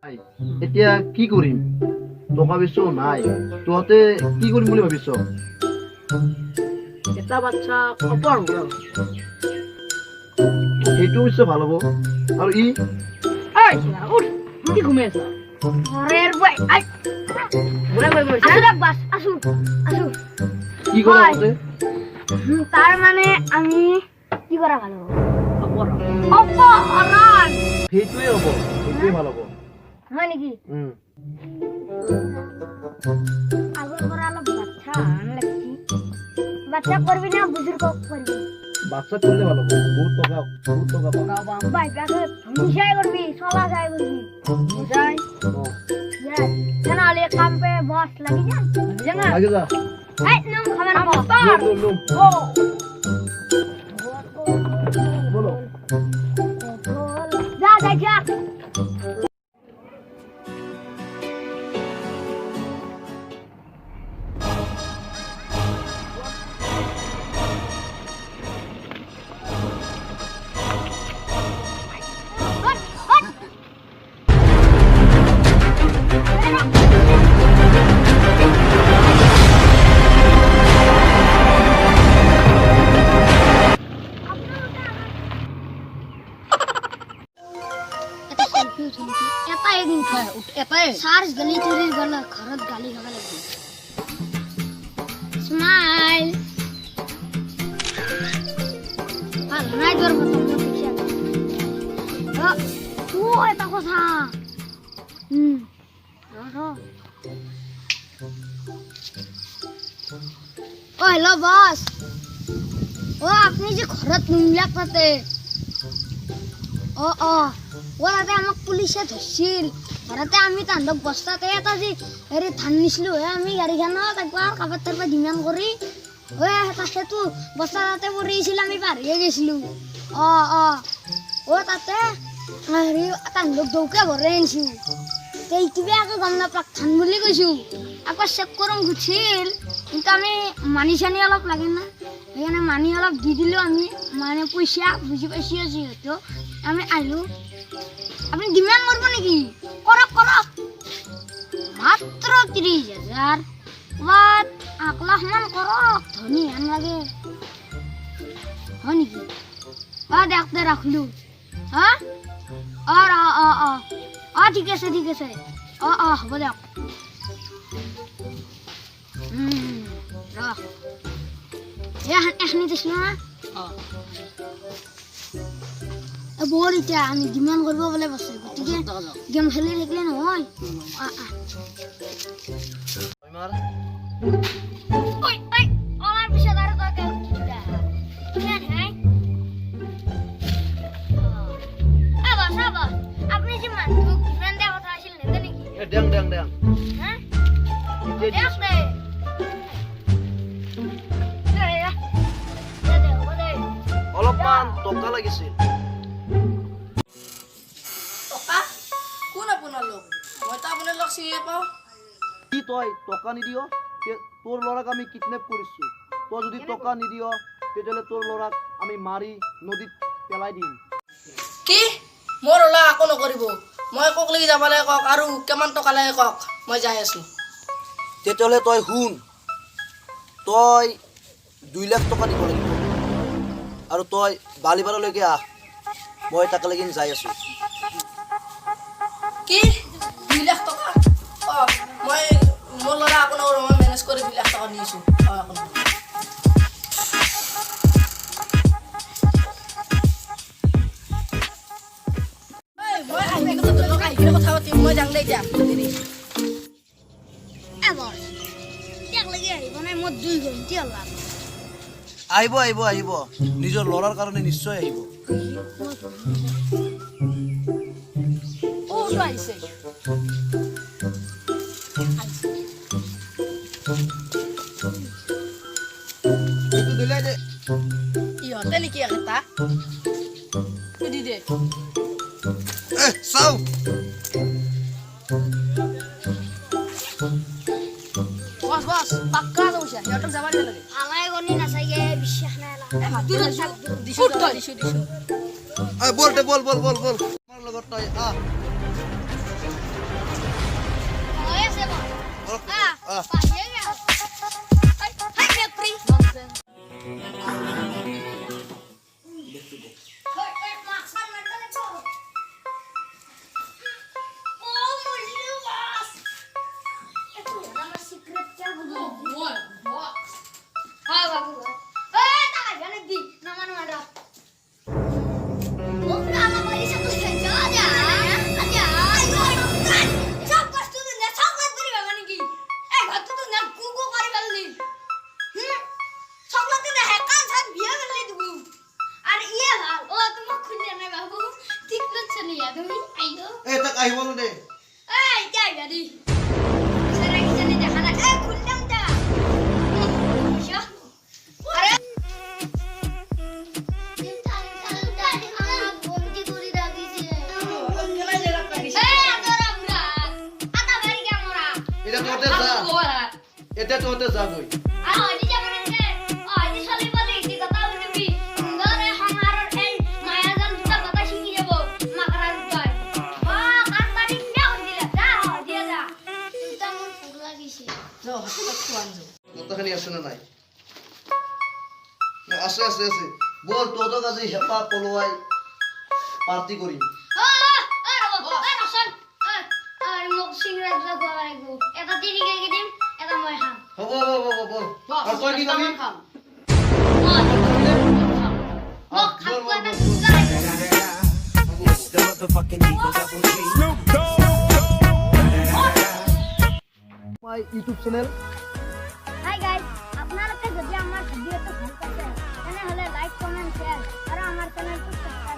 এতিয়া কি কৰিম টকা পইচা নাই তহঁতে কি কৰিম বুলি ভাবিছ এটা বাচ্চা অপহৰণ কৰা সেইটো নিশ্চয় ভাল হ'ব আৰু ই এই উঠ কি ঘুমাই আছা ঘৰেৰ বই আই ঘুৰে বই বই আসু দেখ বাস আসু আসু কি কৰা তহঁতে তাৰ মানে আমি কি কৰা ভালো অপহৰণ অপহৰণ সেইটোৱে হ'ব সেইটোৱে ভাল হ'ব হয় নাকি উম আগৰ পৰা অলপ বাচ্চা আন লাগছি বাচ্চা করবি না বুজুর্গ করবি বাচ্চা করলে ভালো হবে বহুত টাকা পাবো ভাই বাকে মিশাই করবি সলা যায় করবি বুঝাই কেন আলে কাম পে বস লাগি যায় জানা আগে যা এই নাম খাবার লোম ও বলো যা যা যা এটা একদিন খায় এটাই সার্চ গলি চুরি গলা ঘরত গালি খাবা লাগবে স্মাইল ভাল নাই তোর মত দেখিয়া ও এটা কথা ও হ্যালো বস ও আপনি যে ঘরত নুনলাক তাতে ও তাতে আমাক পুলিচে ধরছিল ঘৰতে আমি তাহাঁতক বস্তাতে এটা যে হেৰি ধান নিছিলো আমি গাড়ীখনত একবাৰ কাবাৰ তাৰপৰা ডিমাণ্ড কৰি সেইটো বস্তা তাতে পৰিছিল আমি পাহৰিয়ে গৈছিলো তাতে হেৰি তাহাঁতক দৌকে ভৰাই আনিছো এইটোৱে আকৌ গম নাপাক ধান বুলি কৈছো আকৌ চেক কৰোঁ গুঠিল কিন্তু আমি মানি চানি অলপ লাগে না সেইকাৰণে মানি অলপ দি দিলোঁ আমি মানে পইচা বুজি পাইছোঁ যিহেতু আমি আহিলোঁ আপনি ডিমান্ড করবো নাকি করক করক মাত্র 30,000 বাট 1 লাখ মান করক ধনী আন লাগে হয় নাকি দেখতে রাখলু হ্যাঁ ঠিক আছে হ'ব দিয়ক এখনি দিছিলো না বল এতিয়া আমি ডিমান্ড কৰিব বলে বসে গতিকে গেম খেলি থাকিলে নহয় ওই আমার পিছে দাঁড়া তো কে উঠিলা হ্যাঁ আবাস আপনি যে মানুষ ডিমান্ড দেওয়া কথা আছিল নেতে নাকি ডেং হ্যাঁ অলপমান টকা লাগিছিল কি তই টকা নিদিয় তোর লড়াক আমি কিডন্যাপ করেছি তই যদি টকা নিদিয় তেতিয়াহ'লে তোর লড়াক আমি মারি নদীত পেলাই দিম কি মোৰ ওলা আকো নকৰিব মই কক লাগি যাব লাগে কক আৰু কিমান টকা লাগে কক মই যাই আছো তেতিয়াহ'লে তই শুন তই 2 লাখ টকা দিব লাগিব আৰু তই বালিপাৰালৈকে আহ মই তাকে লাগি যাই আছো কি 2 লাখ টকা মই মোৰ ল'ৰা আকো নকৰো মই মেনেজ কৰি 2 লাখ টকা নিছো কথা পাতিম মই যাং দেই এতিয়া আহিব নিজৰ ল'ৰাৰ কাৰণে নিশ্চয় আহিব আহিছে ইহঁতে নেকি এটা দি দে চাও বস পাক্কা দৌছা সিহঁতক যাব নালাগে আমায় গনি নাচাইগে বিশ্বাস নাই বল আমার লগত তই আহ তুমি আইও এই তাক আহিব দে এই যাই গাড়ি সারা কিনে দেখা না এই খুললাম তা আরে বন্দি করে রাখিছে কেলা জায়গা লাগিছে এই আদরা বুড়া আতা বাড়ি কেমরা এটা তোতে যা এটা তোতে যা গই আর ওইদি যাবেন কে ওইদি চলি বলি কি কথা বলবি ধরে হামার এই মায়াজান দুটা কথা শিখি যাব মাকড়ার জয় ও কান্তারি মেও দিলা যা দিয়া যা তুই মন পুরো লাগিছে যাও হাতে খুয়ান যাও কতখানি আছে না নাই আছে আছে আছে বল তোর কাছে হেপা পলোয়াই পার্টি করি মোক সিংরাজ লাগবো এটা তিরি গে দিম এটা মই খাম হব হব হব বল আর কই কি কবি খাম মোক খাব এটা cooker The motherfucking Eagle Double G. My YouTube channel hi guys আপনারা যদি আমার ভিডিওটা ভালো লাগে তাহলে লাইক কমেন্ট শেয়ার আর আমার চ্যানেলটা সাবস্ক্রাইব